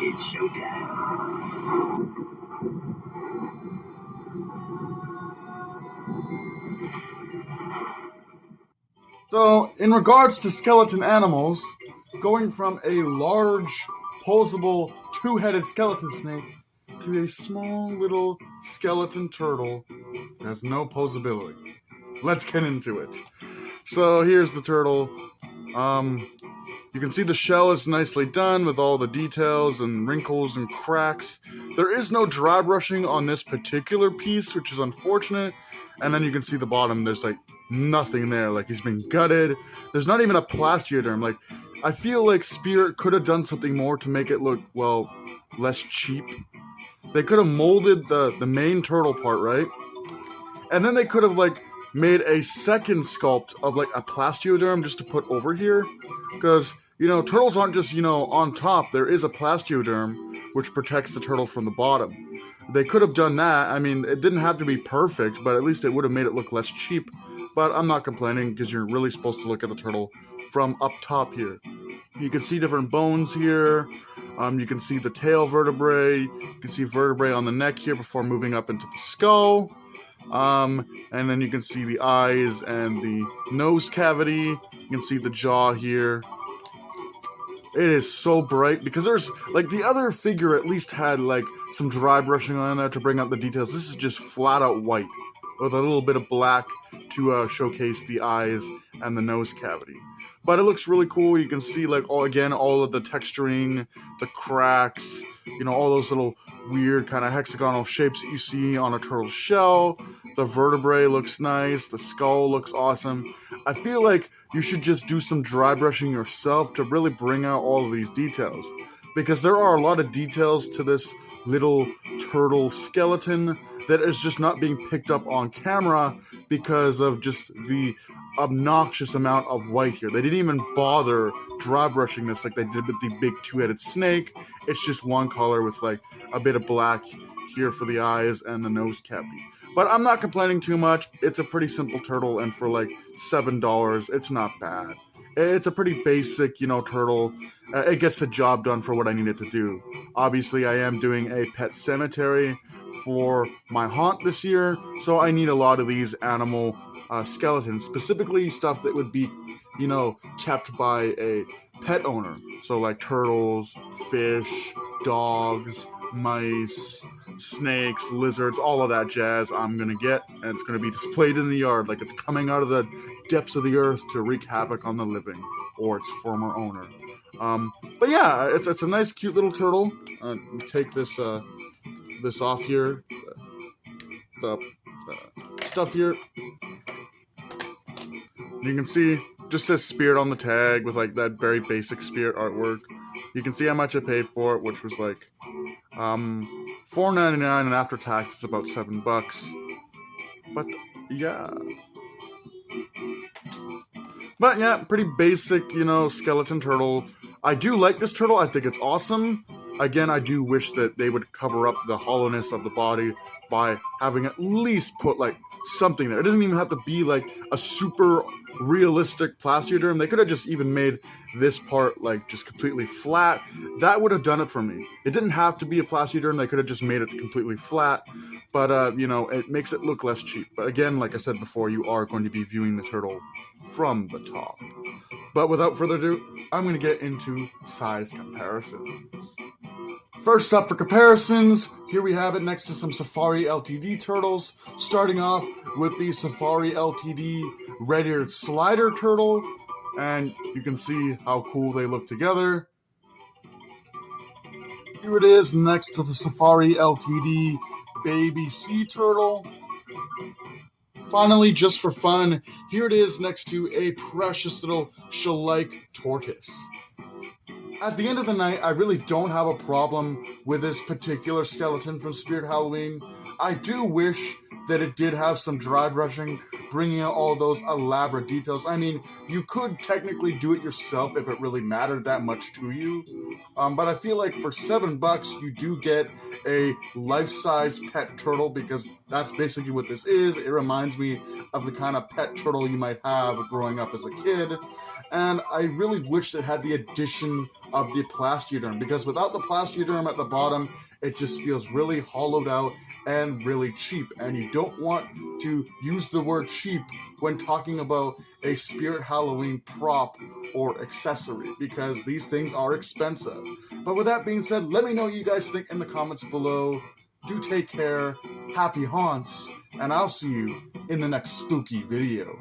It's showtime. So, in regards to skeleton animals, going from a large, posable, two-headed skeleton snake to a small little skeleton turtle has no posability. Let's get into it. So, here's the turtle. You can see the shell is nicely done with all the details and wrinkles and cracks. There is no dry brushing on this particular piece, which is unfortunate. And then you can see the bottom, there's like nothing there. Like he's been gutted. There's not even a plastioderm. Like, I feel like Spirit could have done something more to make it look, well, less cheap. They could have molded the main turtle part, right? And then they could have like made a second sculpt of like a plastioderm just to put over here. Because, you know, turtles aren't just, you know, on top. There is a plastioderm which protects the turtle from the bottom. They could have done that. I mean, it didn't have to be perfect, but at least it would have made it look less cheap. But I'm not complaining because you're really supposed to look at the turtle from up top here. You can see different bones here. You can see the tail vertebrae. You can see vertebrae on the neck here before moving up into the skull. And then you can see the eyes and the nose cavity. You can see the jaw here. It is so bright because there's, like, the other figure at least had, like, some dry brushing on there to bring out the details. This is just flat out white with a little bit of black to showcase the eyes and the nose cavity. But it looks really cool. You can see, like, all of the texturing, the cracks, you know, all those little weird kind of hexagonal shapes that you see on a turtle shell. The vertebrae looks nice. The skull looks awesome. I feel like you should just do some dry brushing yourself to really bring out all of these details. Because there are a lot of details to this little turtle skeleton that is just not being picked up on camera because of just the obnoxious amount of white here. They didn't even bother dry brushing this like they did with the big two-headed snake. It's just one color with like a bit of black here for the eyes and the nose cavity. But I'm not complaining too much. It's a pretty simple turtle, and for like $7, it's not bad. It's a pretty basic, you know, turtle. It gets the job done for what I need it to do. Obviously, I am doing a pet cemetery for my haunt this year, so I need a lot of these animal skeletons, specifically stuff that would be, you know, kept by a pet owner. So like turtles, fish, dogs, mice, snakes, lizards, all of that jazz I'm gonna get, and it's gonna be displayed in the yard like it's coming out of the depths of the earth to wreak havoc on the living or its former owner. But yeah, it's a nice, cute little turtle. Take this this off here, the stuff here. You can see just says Spirit on the tag with like that very basic Spirit artwork. You can see how much I paid for it, which was like $4.99, and after tax it's about $7. But yeah. But yeah, pretty basic, you know, skeleton turtle. I do like this turtle. I think it's awesome. Again, I do wish that they would cover up the hollowness of the body by having at least put like something there. It doesn't even have to be like a super realistic plastioderm. They could have just even made this part like just completely flat. That would have done it for me. It didn't have to be a plastioderm. They could have just made it completely flat. But, you know, it makes it look less cheap. But again, like I said before, you are going to be viewing the turtle from the top. But without further ado, I'm going to get into size comparisons. First up for comparisons, here we have it next to some Safari Ltd turtles, starting off with the Safari Ltd red-eared slider turtle, and you can see how cool they look together. Here it is next to the Safari Ltd baby sea turtle. Finally, just for fun, here it is next to a precious little shell-like tortoise. at the end of the night, I really don't have a problem with this particular skeleton from Spirit Halloween. I do wish that it did have some dry brushing, bringing out all those elaborate details. I mean, you could technically do it yourself if it really mattered that much to you. But I feel like for $7, you do get a life-size pet turtle, because that's basically what this is. It reminds me of the kind of pet turtle you might have growing up as a kid. And I really wish it had the addition of the plastioderm, because without the plastioderm at the bottom, it just feels really hollowed out and really cheap. And you don't want to use the word cheap when talking about a Spirit Halloween prop or accessory, because these things are expensive. But with that being said, let me know what you guys think in the comments below. Do take care, happy haunts, and I'll see you in the next spooky video.